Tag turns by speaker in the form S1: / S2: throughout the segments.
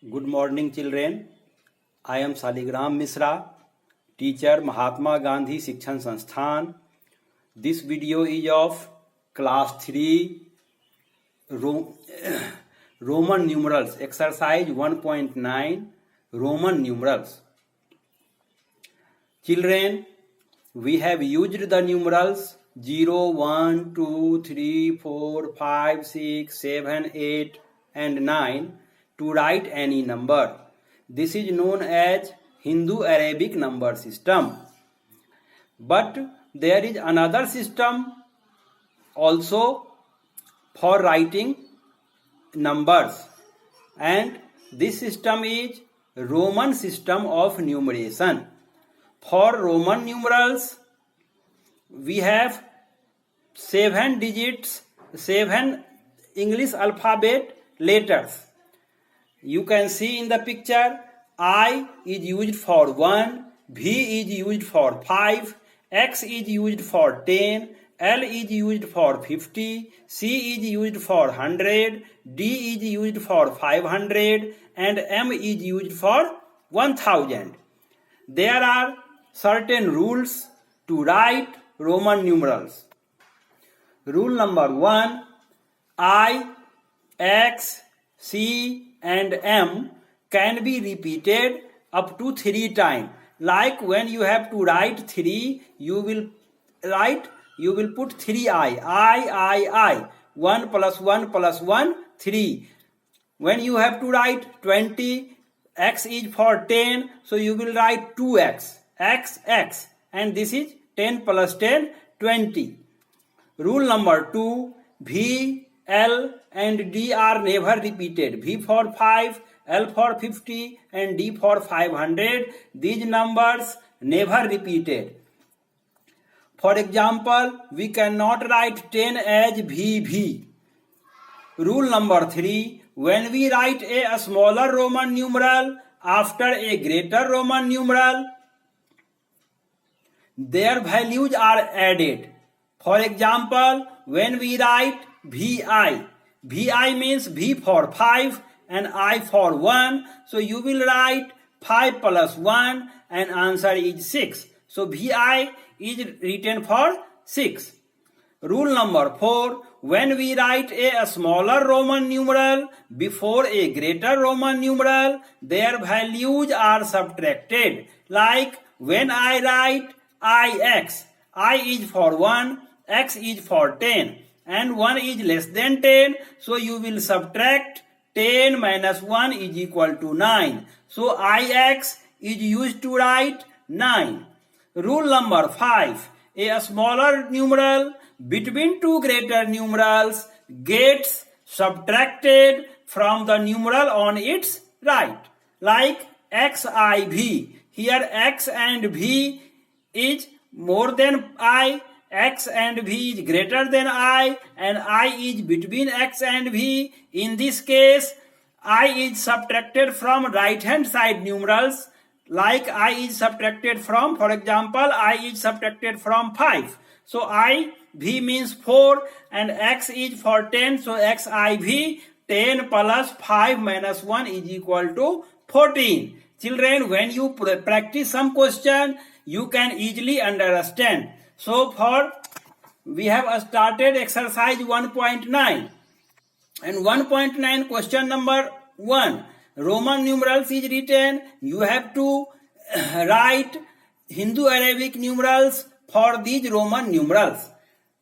S1: Good morning, children. I am Saligram Misra, teacher, Mahatma Gandhi Shikshan Sansthan. This video is of class 3 Roman numerals, exercise 1.9 Roman numerals. Children, we have used the numerals 0, 1, 2, 3, 4, 5, 6, 7, 8 and 9 to write any number. This is known as Hindu-Arabic number system. But there is another system also for writing numbers, and this system is Roman system of numeration. For Roman numerals, we have 7 digits, 7 English alphabet letters. You can see in the picture, I is used for 1, V is used for 5, X is used for 10, L is used for 50, C is used for 100, D is used for 500, and M is used for 1000. There are certain rules to write Roman numerals. Rule number 1, I, X, C, and M can be repeated up to 3 times. Like when you have to write 3, you will put 3I. I. 1 plus 1 plus 1, 3. When you have to write 20, X is for 10, so you will write 2X. X. And this is 10 plus 10, 20. Rule number 2, V, L and D are never repeated. V for 5, L for 50 and D for 500. These numbers never repeated. For example, we cannot write 10 as VV. Rule number 3, when we write a smaller Roman numeral after a greater Roman numeral, their values are added. For example, when we write VI means V for 5 and I for 1. So you will write 5 plus 1 and answer is 6. So VI is written for 6. Rule number 4, when we write a smaller Roman numeral before a greater Roman numeral, their values are subtracted. Like when I write IX, I is for 1, X is for 10. And 1 is less than 10, so you will subtract 10 minus 1 is equal to 9. So IX is used to write 9. Rule number 5, a smaller numeral between two greater numerals gets subtracted from the numeral on its right. Like XIV. Here X and V is more than I, X and V is greater than I, and I is between X and V. In this case, I is subtracted from right hand side numerals. Like I is subtracted from, for example, I is subtracted from 5. So I, V means 4 and X is for 10. So XIV, 10 plus 5 minus 1 is equal to 14. Children, when you practice some question, you can easily understand. So we have started exercise 1.9 and 1.9 question number 1. Roman numerals is written. You have to write Hindu-Arabic numerals for these Roman numerals.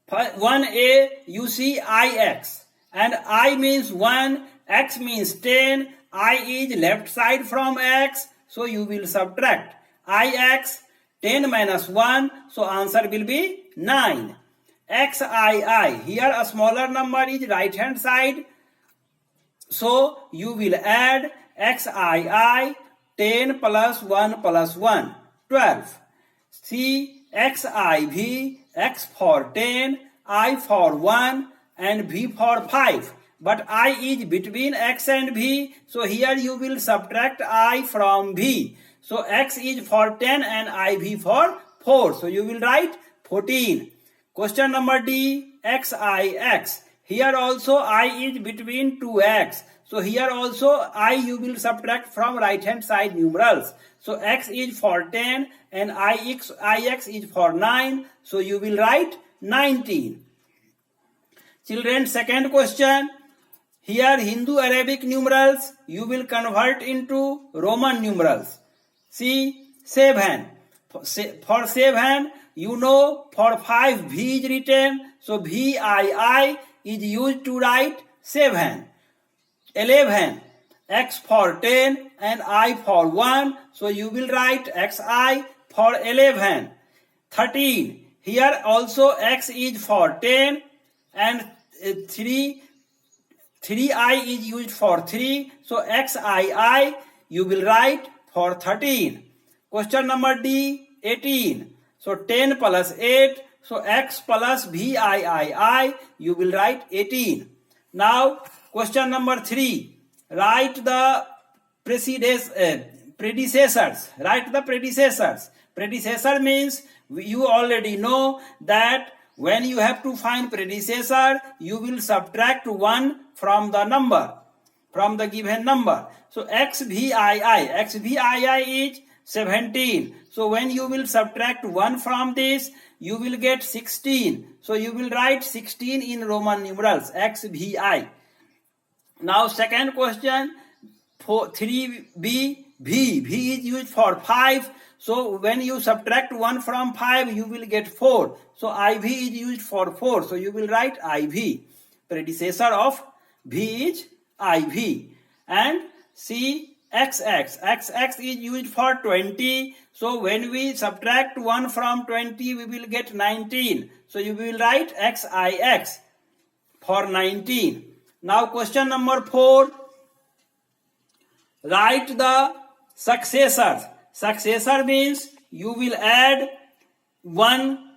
S1: 1A, you see IX, and I means 1, X means 10, I is left side from X, so you will subtract. IX, 10 minus 1, so answer will be 9. XII, here a smaller number is right hand side, so you will add XII, 10 plus 1 plus 1, 12. See, XIV, X for 10, I for 1 and V for 5. But I is between X and V, so here you will subtract I from V. So X is for 10 and IV for 4. So you will write 14. Question number D, XIX. Here also I is between 2x. So here also I you will subtract from right hand side numerals. So x is for 10 and ix is for 9. So you will write 19. Children, second question. Here Hindu Arabic numerals you will convert into Roman numerals. See 7. For 7 you know for 5 V is written. So VII is used to write 7. 11. X for 10 and I for 1. So you will write XI for 11. 13. Here also X is for 10 and 3I is used for 3. So XII you will write for 13. Question number D, 18. So 10 plus 8. So X plus VII you will write 18. Now question number 3. Write the predecessors. Write the predecessors. Predecessor means you already know that when you have to find predecessor, you will subtract 1 from the number, from the given number. So XVII is 17. So when you will subtract 1 from this, you will get 16. So you will write 16 in Roman numerals, XVI. Now second question, for 3B, V is used for 5. So when you subtract 1 from 5, you will get 4. So IV is used for 4. So you will write IV. Predecessor of V is IV. And C, XX. XX is used for 20. So when we subtract 1 from 20, we will get 19. So you will write XIX for 19. Now question number 4. Write the successors. Successor means you will add 1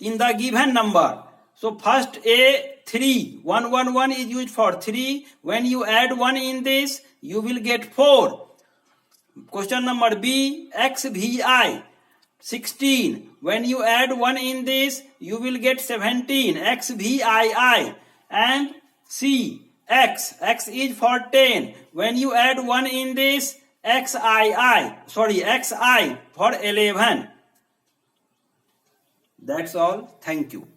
S1: in the given number. So first A, 3. 1 is used for 3. When you add 1 in this, you will get 4. Question number B, XVI. 16. When you add 1 in this, you will get 17. XVI. And C, X. X is for 10. When you add 1 in this, XI for 11. That's all. Thank you.